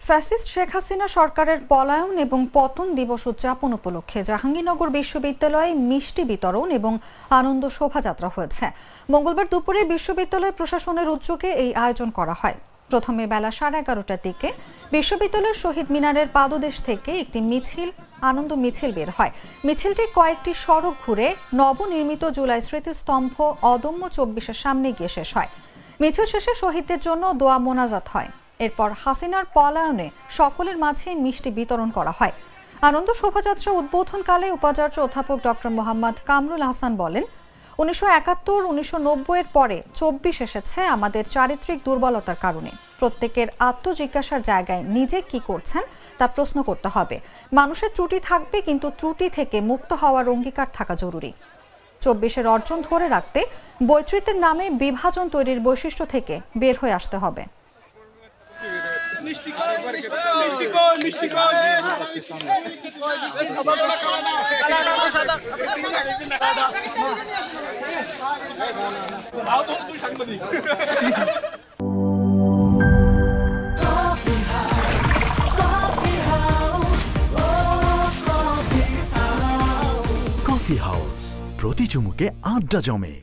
Fascist Sheikh Hasina সরকারের পলায়ন এবং পতন দিবস উদযাপন উপলক্ষে জাহাঙ্গীরনগর বিশ্ববিদ্যালয়ে মিষ্টি বিতরণ এবং আনন্দ শোভাযাত্রা হয়েছে। মঙ্গলবার দুপুরে বিশ্ববিদ্যালয় প্রশাসনের উদ্যোগে এই আয়োজন করা হয়। প্রথমে বেলা 11:30টার দিকে বিশ্ববিদ্যালয়ের শহীদ মিনারের পাদদেশ থেকে একটি আনন্দ মিছিল বের হয়। মিছিলটি কয়েকটি সড়ক ঘুরে নবনির্মিত জুলাই স্মৃতিস্তম্ভ অদম্য 24-এর সামনে গিয়ে শেষ হয়। মিছিল শেষে শহীদদের জন্য দোয়া মোনাজাত হয়। এরপর হাসিনার পলায়নে সকলের মাঝে মিষ্টি বিতরণ করা হয়। আনন্দ শোভাযাত্রা উদ্বোধনকালে উপাচার্য অধ্যাপক ডক্টর মোহাম্মদ কামরুল হাসান বলেন, 1971-1990 এর পরে 24 এসেছে আমাদের চারিত্রিক দুর্বলতার কারণে। প্রত্যেকের আত্মজিজ্ঞাসার জায়গায় নিজে কি করছেন তা প্রশ্ন করতে হবে। মানুষের ত্রুটি থাকবে, কিন্তু ত্রুটি থেকে মুক্ত হওয়ার অঙ্গীকার থাকা জরুরি। 24-এর অর্জন ধরে রাখতে বৈচিত্র্যের নামে বিভাজন তৈরির বৈশিষ্ট্য থেকে বের হয়ে আসতে হবে। কফি হাউস, প্রতি চুমুকে আড্ডা জমে।